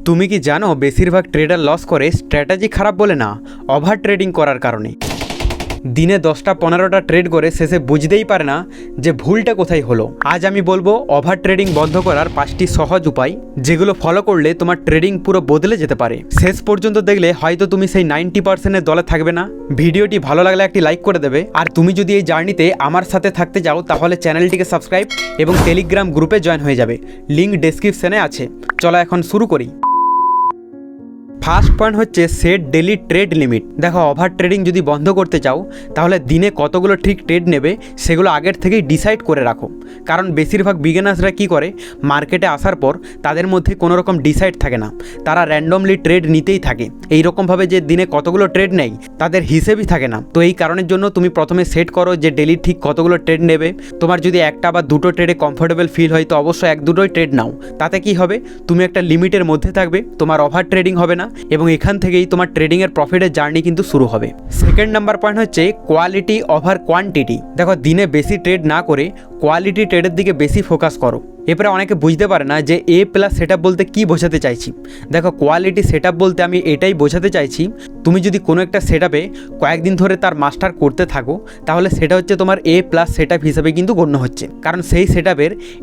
তুমি কি জানো বেশিরভাগ ট্রেডার লস করে স্ট্র্যাটেজি খারাপ বলে না, ওভার ট্রেডিং করার কারণে। দিনে 10টা 15টা ট্রেড করে শেষে বুঝতেই পারে না যে ভুলটা কোথায় হলো। আজ আমি বলবো ওভার ট্রেডিং বন্ধ করার 5টি সহজ উপায়, যেগুলো ফলো করলে তোমার ট্রেডিং পুরো বদলে যেতে পারে। শেষ পর্যন্ত দেখলে হয়তো তুমি সেই 90%-এর দলে থাকবে না। ভিডিওটি ভালো লাগলে একটি লাইক করে দেবে। আর তুমি যদি এই জার্নিতে আমার সাথে থাকতে চাও তাহলে চ্যানেলটিকে সাবস্ক্রাইব এবং টেলিগ্রাম গ্রুপে জয়েন হয়ে যাবে, লিঙ্ক ডেসক্রিপশনে আছে। চলো এখন শুরু করি। ফার্স্ট পয়েন্ট হচ্ছে সেট ডেলি ট্রেড লিমিট। দেখো, ওভার ট্রেডিং যদি বন্ধ করতে চাও তাহলে দিনে কতগুলো ঠিক ট্রেড নেবে সেগুলো আগের থেকেই ডিসাইড করে রাখো। কারণ বেশিরভাগ বিগিনার্সরা কি করে, মার্কেটে আসার পর তাদের মধ্যে কোনো রকম ডিসাইড থাকে না, তারা র্যান্ডমলি ট্রেড নিতেই থাকে। এইরকমভাবে যে দিনে কতগুলো ট্রেড নেই তাদের হিসেবই থাকে না। তো এই কারণের জন্য তুমি প্রথমে সেট করো যে ডেলি ঠিক কতগুলো ট্রেড নেবে। তোমার যদি একটা বা দুটো ট্রেডে কমফোর্টেবল ফিল হয় তো অবশ্যই 1-2টোই ট্রেড নাও। তাতে কি হবে, তুমি একটা লিমিটের মধ্যে থাকবে, তোমার ওভার ট্রেডিং হবে না এবং এখান থেকেই তোমার ট্রেডিংয়ের প্রফিটের জার্নি কিন্তু শুরু হবে। সেকেন্ড নাম্বার পয়েন্ট হচ্ছে কোয়ালিটি ওভার কোয়ান্টিটি। দেখো, দিনে বেশি ট্রেড না করে কোয়ালিটি ট্রেডের দিকে বেশি ফোকাস করো। এরপরে অনেকে বুঝতে পারে না যে এ প্লাস সেট বলতে কী বোঝাতে চাইছি। দেখো, কোয়ালিটি সেট বলতে আমি এটাই বোঝাতে চাইছি, তুমি যদি কোনো একটা সেট কয়েকদিন ধরে তার মাস্টার করতে থাকো তাহলে সেটা হচ্ছে তোমার এ প্লাস সেট হিসাবে কিন্তু গণ্য হচ্ছে। কারণ সেই সেট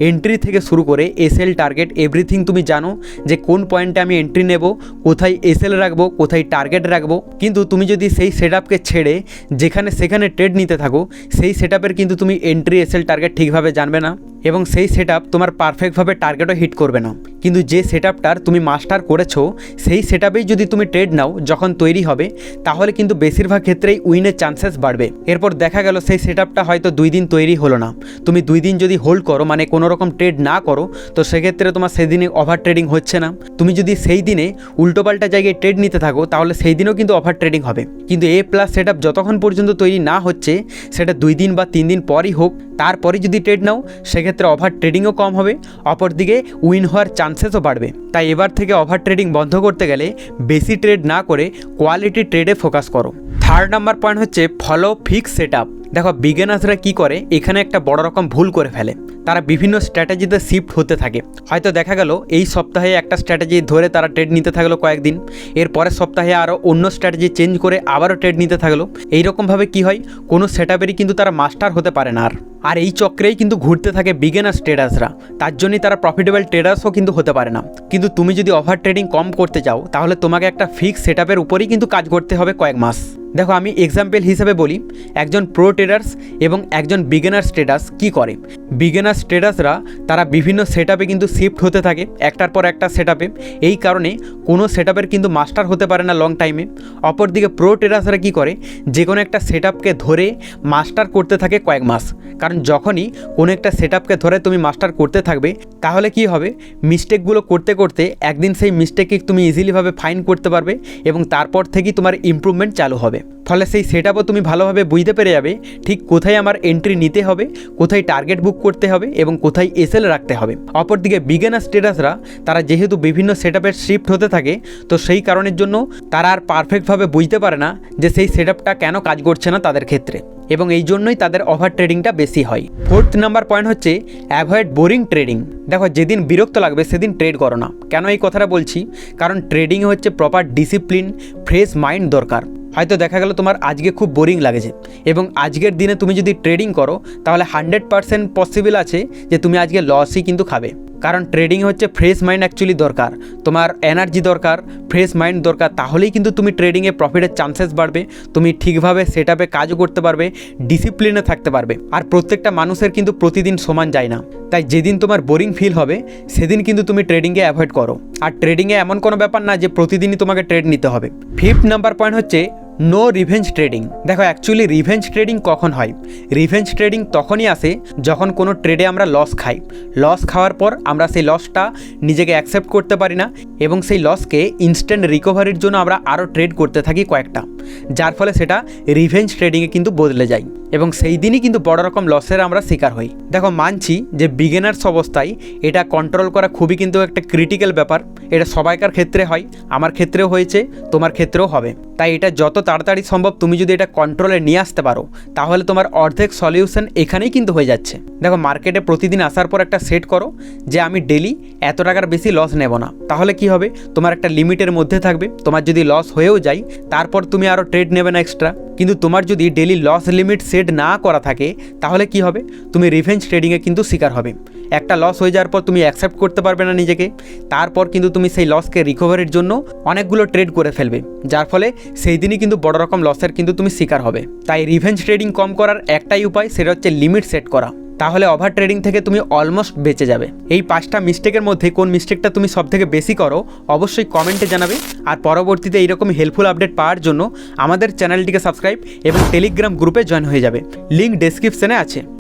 এন্ট্রি থেকে শুরু করে এসএল টার্গেট এভরিথিং তুমি জানো যে কোন পয়েন্টে আমি এন্ট্রি নেব, কোথায় এসএল রাখবো, কোথায় টার্গেট রাখবো। কিন্তু তুমি যদি সেই সেট ছেড়ে যেখানে সেখানে ট্রেড নিতে থাকো, সেই সেট কিন্তু তুমি এন্ট্রি এসএল টার্গেট ঠিকভাবে জানবে না এবং সেই সেট তোমার পারফেক্টভাবে টার্গেটও হিট করবে না। কিন্তু যে সেট তুমি মাস্টার করেছো সেই সেট যদি তুমি ট্রেড নাও যখন তৈরি হবে, তাহলে কিন্তু বেশিরভাগ ক্ষেত্রেই উইনের চান্সেস বাড়বে। এরপর দেখা গেল সেই সেট হয়তো 2 দিন তৈরি হলো না, তুমি 2 দিন যদি হোল্ড করো, মানে কোনো রকম ট্রেড না করো, তো সেক্ষেত্রে তোমার সেদিনে ওভার ট্রেডিং হচ্ছে না। তুমি যদি সেই দিনে উল্টোপাল্টা জায়গায় ট্রেড নিতে থাকো তাহলে সেই দিনও কিন্তু ওভার ট্রেডিং হবে। কিন্তু এ প্লাস সেট যতক্ষণ পর্যন্ত তৈরি না হচ্ছে, সেটা 2 দিন বা 3 দিন পরই হোক, তারপরে যদি ট্রেড নাও সেক্ষেত্রে ওভার ট্রেডিংও কম হবে, অপরদিকে উইন হওয়ার চান্সেসও বাড়বে। তাই এবার থেকে ওভার ট্রেডিং বন্ধ করতে গেলে বেশি ট্রেড না করে কোয়ালিটি ট্রেডে ফোকাস করো। থার্ড নাম্বার পয়েন্ট হচ্ছে ফলো ফিক্স সেট আপ। দেখো, বিগিনার্সরা কী করে, এখানে একটা বড় রকম ভুল করে ফেলে। তারা বিভিন্ন স্ট্র্যাটেজিতে শিফট হতে থাকে। হয়তো দেখা গেল এই সপ্তাহে একটা স্ট্র্যাটেজি ধরে তারা ট্রেড নিতে থাকলো কয়েকদিন, এর পরের সপ্তাহে আরও অন্য স্ট্র্যাটেজি চেঞ্জ করে আবারও ট্রেড নিতে থাকলো। এইরকমভাবে কি হয়, কোনো সেট আপেরই কিন্তু তারা মাস্টার হতে পারে না। আর এই চক্রেই কিন্তু ঘুরতে থাকে বিগিনার্স ট্রেডার্সরা, তার জন্যই তারা প্রফিটেবল ট্রেডার্সও কিন্তু হতে পারে না। কিন্তু তুমি যদি ওভার ট্রেডিং কম করতে চাও তাহলে তোমাকে একটা ফিক্স সেট আপের উপরেই কিন্তু কাজ করতে হবে কয়েক মাস। দেখো, আমি এক্সাম্পল হিসেবে বলি, একজন প্রো ট্রেডার্স এবং একজন বিগিনার্স ট্রেডার্স কী করে। বিগিনার্স ট্রেডার্সরা তারা বিভিন্ন সেট আপে কিন্তু শিফট হতে থাকে, একটার পর একটা সেট আপে। এই কারণে কোনো সেট আপের কিন্তু মাস্টার হতে পারে না লং টাইমে। অপরদিকে প্রো ট্রেডার্সরা কী করে, যে কোনো একটা সেট আপকে ধরে মাস্টার করতে থাকে কয়েক মাস। কারণ যখনই কোনো একটা সেট আপকে ধরে তুমি মাস্টার করতে থাকবে তাহলে কি হবে, মিস্টেকগুলো করতে করতে একদিন সেই মিস্টেককে তুমি ইজিলিভাবে ফাইন্ড করতে পারবে এবং তারপর থেকেই তোমার ইমপ্রুভমেন্ট চালু হবে। ফলে সেই সেট আপও তুমি ভালোভাবে বুঝতে পেরে যাবে ঠিক কোথায় আমার এন্ট্রি নিতে হবে, কোথায় টার্গেট বুক করতে হবে এবং কোথায় এসএল রাখতে হবে। অপরদিকে বিগিনার্স ট্রেডার্সরা তারা যেহেতু বিভিন্ন সেট আপের শিফট হতে থাকে, তো সেই কারণের জন্য তারা আর পারফেক্টভাবে বুঝতে পারে না যে সেই সেট আপটা কেন কাজ করছে না তাদের ক্ষেত্রে, এবং এই জন্যই তাদের ওভার ট্রেডিংটা বেশি হয়। ফোর্থ নাম্বার পয়েন্ট হচ্ছে অ্যাভয়েড বোরিং ট্রেডিং। দেখো, যেদিন বিরক্ত লাগবে সেদিন ট্রেড করো না। কেন এই কথাটা বলছি, কারণ ট্রেডিং হচ্ছে প্রপার ডিসিপ্লিন, ফ্রেশ মাইন্ড দরকার। হয়তো দেখা গেল তোমার আজকে খুব বোরিং লাগছে এবং আজকের দিনে তুমি যদি ট্রেডিং করো তাহলে 100% পসিবল আছে যে তুমি আজকে লসই কিন্তু খাবে। কারণ ট্রেডিং হচ্ছে ফ্রেশ মাইন্ড অ্যাকচুয়ালি দরকার, তোমার এনার্জি দরকার, ফ্রেশ মাইন্ড দরকার, তাহলেই কিন্তু তুমি ট্রেডিংয়ে প্রফিটের চান্সেস বাড়বে, তুমি ঠিকভাবে সেট আপে কাজও করতে পারবে, ডিসিপ্লিনে থাকতে পারবে। আর প্রত্যেকটা মানুষের কিন্তু প্রতিদিন সমান যায় না, তাই যেদিন তোমার বোরিং ফিল হবে সেদিন কিন্তু তুমি ট্রেডিংকে অ্যাভয়েড করো। আর ট্রেডিংয়ে এমন কোনো ব্যাপার না যে প্রতিদিনই তোমাকে ট্রেড নিতে হবে। ফিফথ নাম্বার পয়েন্ট হচ্ছে নো রিভেঞ্জ ট্রেডিং। দেখো, অ্যাকচুয়ালি রিভেঞ্জ ট্রেডিং কখন হয়, রিভেঞ্জ ট্রেডিং তখনই আসে যখন কোনো ট্রেডে আমরা লস খাই। লস খাওয়ার পর আমরা সেই লসটা নিজেকে অ্যাকসেপ্ট করতে পারি না এবং সেই লসকে ইনস্ট্যান্ট রিকভারির জন্য আমরা আরও ট্রেড করতে থাকি কয়েকটা। যার ফলে সেটা রিভেঞ্জ ট্রেডিংয়ে কিন্তু বদলে যায় এবং সেই দিনই কিন্তু বড় রকম লসের আমরা শিকার হই। দেখো মানছি যে বিগিনার্স অবস্থায় এটা কন্ট্রোল করা খুবই কিন্তু একটা ক্রিটিক্যাল ব্যাপার, এটা সবাইকার ক্ষেত্রে হয়, আমার ক্ষেত্রেও হয়েছে, তোমার ক্ষেত্রেও হবে। তাই এটা যত তাড়াতাড়ি সম্ভব তুমি যদি এটা কন্ট্রোলে নিয়ে আসতে পারো তাহলে তোমার অর্ধেক সলিউশন এখানেই কিন্তু হয়ে যাচ্ছে। দেখো মার্কেটে প্রতিদিন আসার পর একটা সেট করো যে আমি ডেলি এত টাকার বেশি লস নেব না, তাহলে কি হবে, তোমার একটা লিমিটের মধ্যে থাকবে। তোমার যদি লস হয়েও যায় তারপর তুমি আরও ট্রেড নেবে না এক্সট্রা। কিন্তু তোমার যদি ডেলি লস লিমিট সেট না করা থাকে তাহলে কি হবে, তুমি রিভেঞ্জ ট্রেডিংয়ে কিন্তু শিকার হবে। একটা লস হয়ে যাওয়ার পর তুমি অ্যাকসেপ্ট করতে পারবে না নিজেকে, তারপর কিন্তু তুমি সেই লসকে রিকভারির জন্য অনেকগুলো ট্রেড করে ফেলবে, যার ফলে সেই দিনই কিন্তু বড় রকম লসের কিন্তু তুমি শিকার হবে। তাই রিভেঞ্জ ট্রেডিং কম করার একটাই উপায়, সেটা হচ্ছে লিমিট সেট করা। তাহলে ওভার ট্রেডিং থেকে তুমি অলমোস্ট বেঁচে যাবে। এই 5টা মিস্টেকের মধ্যে কোন মিস্টেকটা তুমি সবথেকে বেশি করো অবশ্যই কমেন্টে জানাবে। আর পরবর্তীতে এইরকম হেল্পফুল আপডেট পাওয়ার জন্য আমাদের চ্যানেলটিকে সাবস্ক্রাইব এবং টেলিগ্রাম গ্রুপে জয়েন হয়ে যাবে, লিঙ্ক ডেসক্রিপশনে আছে।